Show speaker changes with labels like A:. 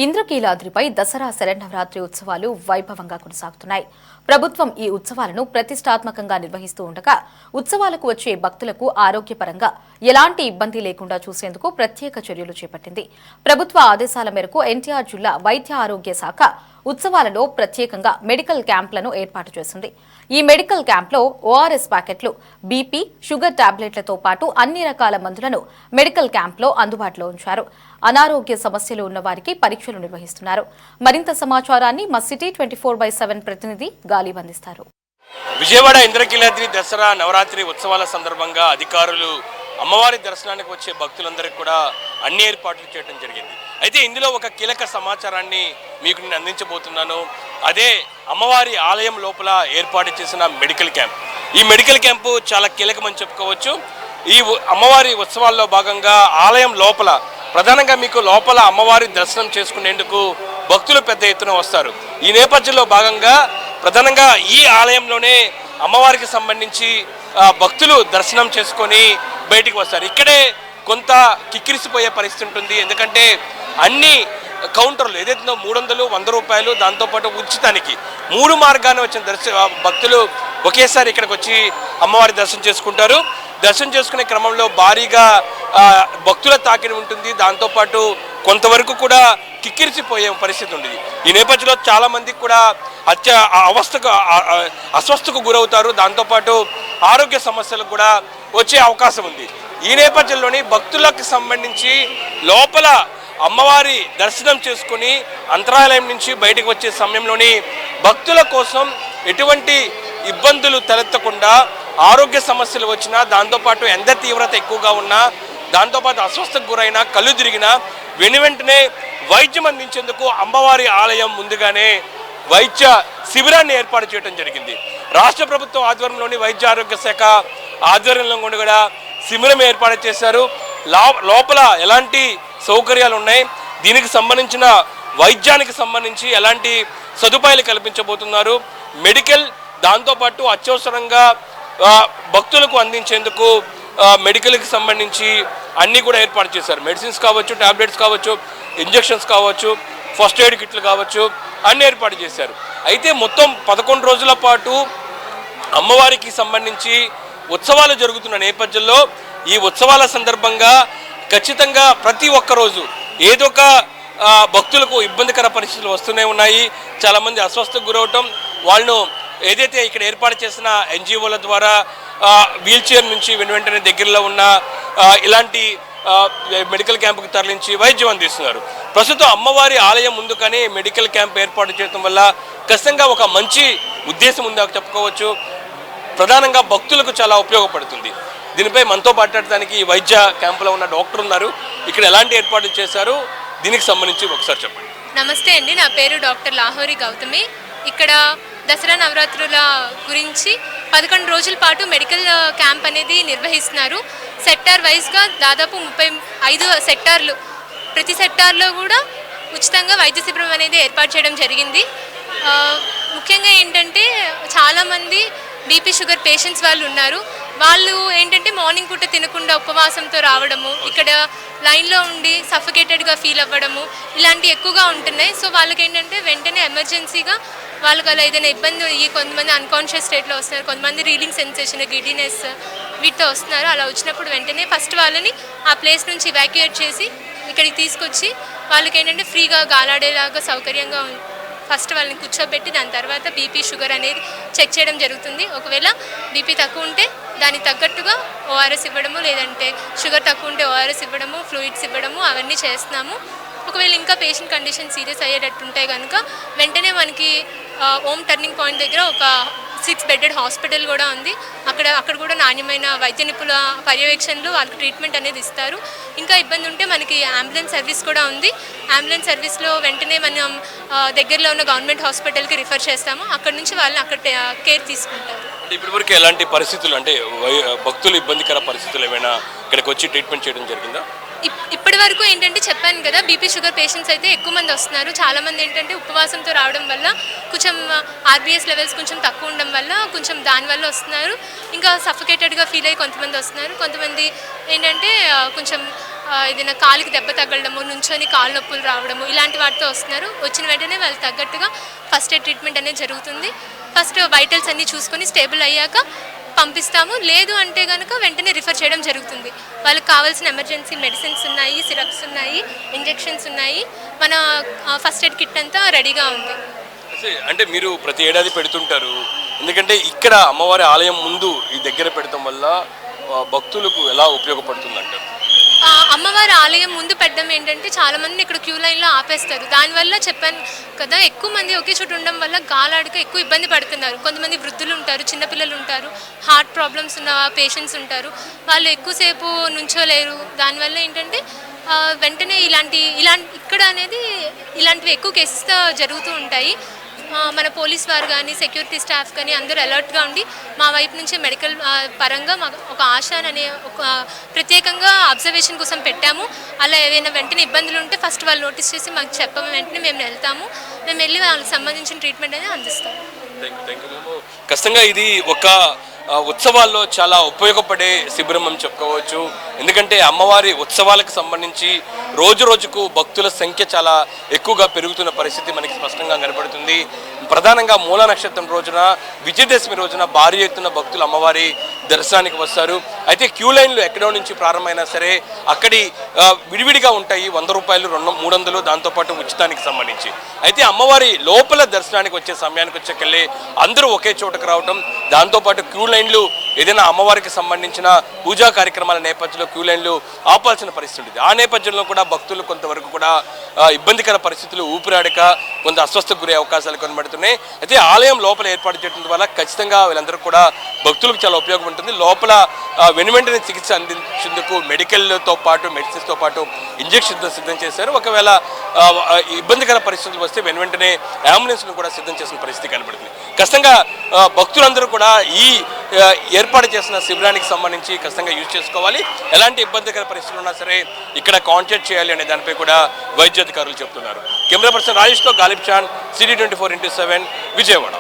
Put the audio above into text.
A: ఇంద్రకీలాద్రిపై దసరా శరన్నవరాత్రి ఉత్సవాలు వైభవంగా కొనసాగుతున్నాయి. ప్రభుత్వం ఈ ఉత్సవాలను ప్రతిష్టాత్మకంగా నిర్వహిస్తూ ఉండగా ఉత్సవాలకు వచ్చే భక్తులకు ఆరోగ్యపరంగా ఎలాంటి ఇబ్బంది లేకుండా చూసేందుకు ప్రత్యేక చర్యలు చేపట్టింది. ప్రభుత్వ ఆదేశాల మేరకు ఎన్టీఆర్ జిల్లా వైద్య ఆరోగ్య శాఖ ఉత్సవాలలో ప్రత్యేకంగా మెడికల్ క్యాంపులను ఏర్పాటు చేసింది. ఈ మెడికల్ క్యాంప్లో ఓఆర్ఎస్ ప్యాకెట్లు, బీపీ, షుగర్ టాబ్లెట్లతో పాటు అన్ని రకాల మందులను మెడికల్ క్యాంప్లో అందుబాటులో ఉంచారు. అనారోగ్య సమస్యలు ఉన్న వారికి పరీక్షలు నిర్వహిస్తున్నారు. మరింత సమాచారాన్ని మా సిటీ 24/7 ప్రతినిధి గాలి అందిస్తారు.
B: విజయవాడ ఇంద్రకీలాద్రి దసరా నవరాత్రి ఉత్సవాల సందర్భంగా అధికారులు అమ్మవారి దర్శనానికి వచ్చే భక్తులందరికీ కూడా అన్ని ఏర్పాట్లు చేయడం జరిగింది. అయితే ఇందులో ఒక కీలక సమాచారాన్ని మీకు నేను అందించబోతున్నాను. అదే అమ్మవారి ఆలయం లోపల ఏర్పాటు చేసిన మెడికల్ క్యాంప్. ఈ మెడికల్ క్యాంపు చాలా కీలకమని చెప్పుకోవచ్చు. ఈ అమ్మవారి ఉత్సవాల్లో భాగంగా ఆలయం లోపల ప్రధానంగా మీకు లోపల అమ్మవారి దర్శనం చేసుకునేందుకు భక్తులు పెద్ద ఎత్తున వస్తారు. ఈ నేపథ్యంలో భాగంగా ప్రధానంగా ఈ ఆలయంలోనే అమ్మవారికి సంబంధించి భక్తులు దర్శనం చేసుకొని బయటికి వస్తారు. ఇక్కడే కొంత కిక్కిరిసిపోయే పరిస్థితి ఉంటుంది. ఎందుకంటే అన్ని కౌంటర్లు ఏదైతే 300, 100 రూపాయలు, దాంతోపాటు ఉచితానికి 3 మార్గాన్ని వచ్చిన భక్తులు ఒకేసారి ఇక్కడికి వచ్చి అమ్మవారి దర్శనం చేసుకుంటారు. దర్శనం చేసుకునే క్రమంలో భారీగా భక్తుల తాకిడి ఉంటుంది. దాంతోపాటు కొంతవరకు కూడా కిక్కిరిసిపోయే పరిస్థితి ఉంటుంది. ఈ నేపథ్యంలో చాలా మందికి కూడా అస్వస్థకు గురవుతారు. దాంతోపాటు ఆరోగ్య సమస్యలకు కూడా వచ్చే అవకాశం ఉంది. ఈ నేపథ్యంలోని భక్తులకు సంబంధించి లోపల అమ్మవారి దర్శనం చేసుకుని అంతరాలయం నుంచి బయటకు వచ్చే సమయంలోని భక్తుల కోసం ఎటువంటి ఇబ్బందులు తలెత్తకుండా, ఆరోగ్య సమస్యలు వచ్చినా, దాంతోపాటు ఎండ తీవ్రత ఎక్కువగా ఉన్నా, దాంతోపాటు అస్వస్థకు గురైనా, కళ్ళు తిరిగినా వెంటనే వైద్యం అందించేందుకు అమ్మవారి ఆలయం ముందుగానే వైద్య శిబిరాన్ని ఏర్పాటు చేయడం జరిగింది. రాష్ట్ర ప్రభుత్వం ఆధ్వర్యంలోని వైద్య ఆరోగ్య శాఖ ఆధ్వర్యంలో కూడా శిబిరం ఏర్పాటు చేశారు. లోపల ఎలాంటి సౌకర్యాలు ఉన్నాయి, దీనికి సంబంధించిన వైద్యానికి సంబంధించి ఎలాంటి సదుపాయాలు కల్పించబోతున్నారు, మెడికల్ దాంతోపాటు అత్యవసరంగా భక్తులకు అందించేందుకు మెడికల్కి సంబంధించి అన్నీ కూడా ఏర్పాటు చేశారు. మెడిసిన్స్ కావచ్చు, టాబ్లెట్స్ కావచ్చు, ఇంజెక్షన్స్ కావచ్చు, ఫస్ట్ ఎయిడ్ కిట్లు కావచ్చు, అన్నీ ఏర్పాటు చేశారు. అయితే మొత్తం 11 రోజుల పాటు అమ్మవారికి సంబంధించి ఉత్సవాలు జరుగుతున్న నేపథ్యంలో ఈ ఉత్సవాల సందర్భంగా ఖచ్చితంగా ప్రతి ఒక్క రోజు ఏదో ఒక భక్తులకు ఇబ్బందికర పరిస్థితులు వస్తూనే ఉన్నాయి. చాలామంది అస్వస్థకు గురవటం, వాళ్ళను ఏదైతే ఇక్కడ ఏర్పాటు చేసిన ఎన్జిఓల ద్వారా వీల్ చైర్ నుంచి వెంటనే దగ్గరలో ఉన్న ఇలాంటి మెడికల్ క్యాంపుకి తరలించి వైద్యం అందిస్తున్నారు. ప్రస్తుతం అమ్మవారి ఆలయం ముందు కానీ మెడికల్ క్యాంప్ ఏర్పాటు చేయడం వల్ల ఖచ్చితంగా ఒక మంచి ఉద్దేశం ఉందా చెప్పుకోవచ్చు. ప్రధానంగా భక్తులకు చాలా ఉపయోగపడుతుంది. దీనిపై మనతో మాట్లాడడానికి ఈ వైద్య క్యాంపులో ఉన్న డాక్టర్ ఉన్నారు. ఇక్కడ ఎలాంటి ఏర్పాట్లు చేశారు, దీనికి సంబంధించి ఒకసారి చెప్పండి.
C: నమస్తే అండి, నా పేరు డాక్టర్ లాహోరి గౌతమి. ఇక్కడ దసరా నవరాత్రుల గురించి 11 రోజుల పాటు మెడికల్ క్యాంప్ అనేది నిర్వహిస్తున్నారు. సెక్టార్ వైజ్గా దాదాపు 35 సెక్టార్లు, ప్రతి సెక్టార్లో కూడా ఉచితంగా వైద్య శిబిరం అనేది ఏర్పాటు చేయడం జరిగింది. ముఖ్యంగా ఏంటంటే చాలామంది బీపీ, షుగర్ పేషెంట్స్ వాళ్ళు ఉన్నారు. వాళ్ళు ఏంటంటే మార్నింగ్ పూట తినకుండా ఉపవాసంతో రావడము, ఇక్కడ లైన్లో ఉండి సఫికేటెడ్గా ఫీల్ అవ్వడము, ఇలాంటివి ఎక్కువగా ఉంటున్నాయి. సో వాళ్ళకి ఏంటంటే వెంటనే ఎమర్జెన్సీగా వాళ్ళకి అలా ఏదైనా ఇబ్బంది, కొంతమంది అన్కాన్షియస్ స్టేట్లో వస్తున్నారు, కొంతమంది రీడింగ్ సెన్సేషన్, గిడినెస్ వీటితో వస్తున్నారు. అలా వచ్చినప్పుడు వెంటనే ఫస్ట్ వాళ్ళని ఆ ప్లేస్ నుంచి ఇవాక్యుయేట్ చేసి ఇక్కడికి తీసుకొచ్చి వాళ్ళకి ఏంటంటే ఫ్రీగా గాలాడేలాగా సౌకర్యంగా ఫస్ట్ వాళ్ళని కూర్చోబెట్టి దాని తర్వాత బీపీ, షుగర్ అనేది చెక్ చేయడం జరుగుతుంది. ఒకవేళ బీపీ తక్కువ ఉంటే దానికి తగ్గట్టుగా ఓఆర్ఎస్ ఇవ్వడము, లేదంటే షుగర్ తక్కువ ఉంటే ఓఆర్ఎస్ ఇవ్వడము, ఫ్లూయిడ్స్ ఇవ్వడము అవన్నీ చేస్తున్నాము. ఒకవేళ ఇంకా పేషెంట్ కండిషన్ సీరియస్ అయ్యేటట్టుంటే కనుక వెంటనే మనకి ఓమ్ టర్నింగ్ పాయింట్ దగ్గర ఒక 6 బెడెడ్ హాస్పిటల్ కూడా ఉంది. అక్కడ కూడా నాణ్యమైన వైద్య నిపుణుల పర్యవేక్షణలో వాళ్ళకి ట్రీట్మెంట్ అనేది ఇస్తారు. ఇంకా ఇబ్బంది ఉంటే మనకి అంబులెన్స్ సర్వీస్ కూడా ఉంది. అంబులెన్స్ సర్వీస్లో వెంటనే మనం దగ్గరలో ఉన్న గవర్నమెంట్ హాస్పిటల్కి రిఫర్ చేస్తాము. అక్కడ నుంచి వాళ్ళని అక్కడ కేర్ తీసుకుంటారు.
B: ఇప్పటివరకు ఎలాంటి పరిస్థితులు, అంటే భక్తులు ఇబ్బందికర పరిస్థితులు ఏమైనా ఇక్కడికి వచ్చి ట్రీట్మెంట్ చేయడం జరిగిందా?
C: ఇప్పటి వరకు ఏంటంటే చెప్పాను కదా, బీపీ, షుగర్ పేషెంట్స్ అయితే ఎక్కువ మంది వస్తున్నారు. చాలామంది ఏంటంటే ఉపవాసంతో రావడం వల్ల కొంచెం ఆర్బీఎస్ లెవెల్స్ కొంచెం తక్కువ ఉండడం వల్ల కొంచెం దానివల్ల వస్తున్నారు. ఇంకా సఫికేటెడ్గా ఫీల్ అయ్యి కొంతమంది వస్తున్నారు. కొంతమంది ఏంటంటే కొంచెం ఏదైనా కాలుకి దెబ్బ తగలడము, నుంచొని కాలు నొప్పులు రావడము ఇలాంటి వాటితో వస్తున్నారు. వచ్చిన వెంటనే వాళ్ళు తగ్గట్టుగా ఫస్ట్ ఎయిడ్ ట్రీట్మెంట్ అనేది జరుగుతుంది. ఫస్ట్ వైటల్స్ అన్నీ చూసుకొని స్టేబుల్ అయ్యాక పంపిస్తాము. లేదు అంటే కనుక వెంటనే రిఫర్ చేయడం జరుగుతుంది. వాళ్ళకి కావాల్సిన ఎమర్జెన్సీ మెడిసిన్స్ ఉన్నాయి, సిరప్స్ ఉన్నాయి, ఇంజెక్షన్స్ ఉన్నాయి. మన ఫస్ట్ ఎయిడ్ కిట్ అంతా రెడీగా ఉంది.
B: అంటే మీరు ప్రతి ఏడాది పెడుతుంటారు, ఎందుకంటే ఇక్కడ అమ్మవారి ఆలయం ముందు ఈ దగ్గర పెడతాం వల్ల భక్తులకు ఎలా ఉపయోగపడుతుంది అంటారు?
C: అమ్మవారి ఆలయం ముందు పెట్టడం ఏంటంటే చాలామంది ఇక్కడ క్యూ లైన్లో ఆపేస్తారు. దానివల్ల చెప్పాను కదా, ఎక్కువ మంది ఒకే చోటు ఉండడం వల్ల గాలాడక ఎక్కువ ఇబ్బంది పడుతున్నారు. కొంతమంది వృద్ధులు ఉంటారు, చిన్నపిల్లలు ఉంటారు, హార్ట్ ప్రాబ్లమ్స్ ఉన్న పేషెంట్స్ ఉంటారు. వాళ్ళు ఎక్కువసేపు నుంచోలేరు. దానివల్ల ఏంటంటే వెంటనే ఇక్కడ అనేది ఇలాంటివి ఎక్కువ కేసెస్ జరుగుతూ ఉంటాయి. మన పోలీస్ వారు కానీ సెక్యూరిటీ స్టాఫ్ కానీ అందరూ అలర్ట్గా ఉండి మా వైపు నుంచి మెడికల్ పరంగా మాకు ఒక ఆశాన్ అనే ఒక ప్రత్యేకంగా అబ్జర్వేషన్ కోసం పెట్టాము. అలా ఏదైనా వెంటనే ఇబ్బందులు ఉంటే ఫస్ట్ వాళ్ళు నోటీస్ చేసి మాకు చెప్పాము, వెంటనే మేము వెళ్తాము. మేము వెళ్ళి వాళ్ళకి సంబంధించిన ట్రీట్మెంట్ అనేది అందిస్తాము.
B: ఖచ్చితంగా ఇది ఒక ఉత్సవాల్లో చాలా ఉపయోగపడే శిబిరం అని చెప్పుకోవచ్చు. ఎందుకంటే అమ్మవారి ఉత్సవాలకు సంబంధించి రోజు రోజుకు భక్తుల సంఖ్య చాలా ఎక్కువగా పెరుగుతున్న పరిస్థితి మనకి స్పష్టంగా కనబడుతుంది. ప్రధానంగా మూల నక్షత్రం రోజున, విజయదశమి రోజున భారీ ఎత్తున భక్తులు అమ్మవారి దర్శనానికి వస్తారు. అయితే క్యూ లైన్లు ఎక్కడో నుంచి ప్రారంభమైనా సరే అక్కడి విడివిడిగా ఉంటాయి. 100 రూపాయలు, 300, దాంతోపాటు ఉచితానికి సంబంధించి. అయితే అమ్మవారి లోపల దర్శనానికి వచ్చే సమయానికి వచ్చేకెళ్ళి అందరూ ఒకే చోటకు రావడం, దాంతోపాటు క్యూ లైన్లు ఏదైనా అమ్మవారికి సంబంధించిన పూజా కార్యక్రమాల నేపథ్యంలో క్యూ లైన్లు ఆపాల్సిన పరిస్థితి ఉంటుంది. ఆ నేపథ్యంలో కూడా భక్తులు కొంతవరకు కూడా ఇబ్బందికర పరిస్థితులు, ఊపిరాడక కొంత అస్వస్థకు గురే అవకాశాలు కనబడుతున్నాయి. అయితే ఆలయం లోపల ఏర్పాటు చేయడం వల్ల ఖచ్చితంగా వీళ్ళందరూ కూడా భక్తులకు చాలా ఉపయోగం ఉంటుంది. లోపల వెనువెంటనే చికిత్స అందించేందుకు మెడికల్తో పాటు మెడిసిన్స్తో పాటు ఇంజెక్షన్ సిద్ధం చేశారు. ఒకవేళ ఇబ్బందికర పరిస్థితులు వస్తే వెనువెంటనే అంబులెన్స్ను కూడా సిద్ధం చేసిన పరిస్థితి కనబడుతుంది. ఖచ్చితంగా భక్తులందరూ కూడా ఈ ఏర్పాటు చేసిన శిబిరానికి సంబంధించి ఖచ్చితంగా యూజ్ చేసుకోవాలి. ఎలాంటి ఇబ్బందికర పరిస్థితులు ఉన్నా సరే ఇక్కడ కాంటాక్ట్ చేయాలి అనే దానిపై కూడా వైద్యాధికారులు చెప్తున్నారు. కెమెరా పర్సన్ రాజేష్తో గాలిబ్ చాన్, CD24x7, విజయవాడ.